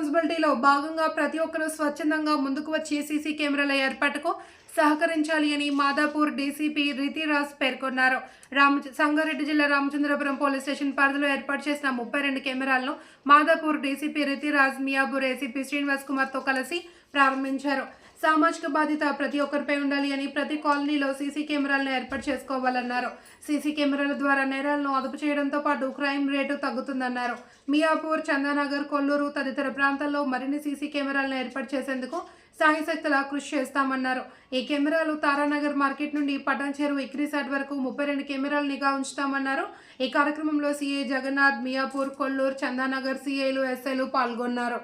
రెస్పాన్సిబిలిటీలో భాగంగా ప్రతి ఒక్కరూ స్వచ్ఛందంగా ముందుకు వచ్చి సీసీ కెమెరాల ఏర్పాటుకు సహకరించాలి అని మాదాపూర్ డీసీపీ రితిరాజ్ పేర్కొన్నారు. సంగారెడ్డి జిల్లా రామచంద్రపురం పోలీస్ స్టేషన్ పరిధిలో ఏర్పాటు చేసిన 32 కెమెరాలను మాదాపూర్ డీసీపీ రితిరాజ్ మియాపూర్ ఏసీపీ శ్రీనివాస్ కుమార్తో కలిసి ప్రారంభించారు. సామాజిక బాధ్యత ప్రతి ఒక్కరిపై ఉండాలి అని ప్రతి కాలనీలో సీసీ కెమెరాలను ఏర్పాటు చేసుకోవాలన్నారు. సీసీ కెమెరాల ద్వారా నేరాలను అదుపు చేయడంతో పాటు క్రైమ్ రేటు తగ్గుతుందన్నారు. మియాపూర్, చందానగర్, కొల్లూరు తదితర ప్రాంతాల్లో మరిన్ని సీసీ కెమెరాలను ఏర్పాటు చేసేందుకు సాయశక్తులా కృషి చేస్తామన్నారు. ఈ కెమెరాలు తారానగర్ మార్కెట్ నుండి పటాన్ చెరువు ఇక్రీసాట్ వరకు 32 కెమెరాలు నిఘా ఉంచుతామన్నారు. ఈ కార్యక్రమంలో సీఐ జగన్నాథ్, మియాపూర్, కొల్లూరు, చందానగర్ సీఐలు, ఎస్ఐలు పాల్గొన్నారు.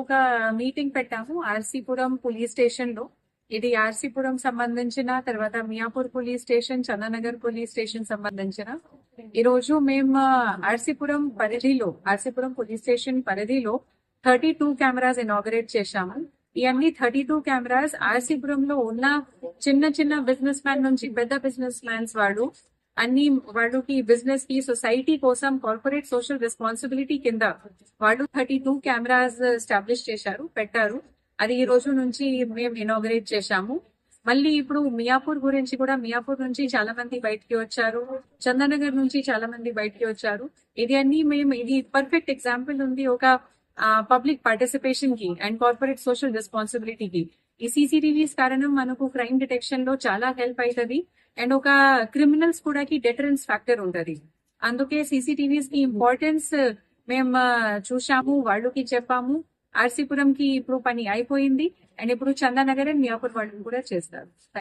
ఒక మీటింగ్ పెట్టాము ఆర్సీపురం పోలీస్ స్టేషన్ లో. ఇది ఆర్సీపురం సంబంధించిన, తర్వాత Miyapur police station, Chandanagar police station సంబంధించిన. ఈ రోజు మేము ఆర్సీపురం పోలీస్ స్టేషన్ పరిధిలో 32 కెమెరాస్ ఇనాగరేట్ చేశాము. ఇవన్నీ 32 కెమెరాస్ ఆర్సీపురంలో ఉన్న చిన్న చిన్న బిజినెస్ మ్యాన్ నుంచి పెద్ద బిజినెస్ మ్యాన్స్ వాళ్ళకి బిజినెస్ కి, సొసైటీ కోసం కార్పొరేట్ సోషల్ రెస్పాన్సిబిలిటీ కింద వాళ్ళు 32 కెమెరాస్ ఎస్టాబ్లిష్ పెట్టారు. అది ఈ రోజు నుంచి మేము ఇనాగరేట్ చేశాము. మళ్ళీ ఇప్పుడు మియాపూర్ గురించి కూడా, మియాపూర్ నుంచి చాలా మంది బయటికి వచ్చారు, చందానగర్ నుంచి చాలా మంది బయటికి వచ్చారు. ఇది పర్ఫెక్ట్ ఎగ్జాంపుల్ ఉంది ఒక పబ్లిక్ పార్టిసిపేషన్ కి అండ్ కార్పొరేట్ సోషల్ రెస్పాన్సిబిలిటీకి. ఈ సీసీటీవీస్ కారణం మనకు క్రైమ్ డిటెక్షన్ లో చాలా హెల్ప్ అవుతుంది అండ్ ఒక క్రిమినల్స్ కూడా డెటరెన్స్ ఫ్యాక్టర్ ఉంటది. అందుకే సీసీటీవీస్ కి ఇంపార్టెన్స్ మేము చూసాము, వాళ్ళకి చెప్పాము. ఆర్సీపురం కి ఇప్పుడు పని అయిపోయింది అండ్ ఇప్పుడు చందానగర్ అండ్ మియాపూర్ వాళ్ళు కూడా చేస్తారు.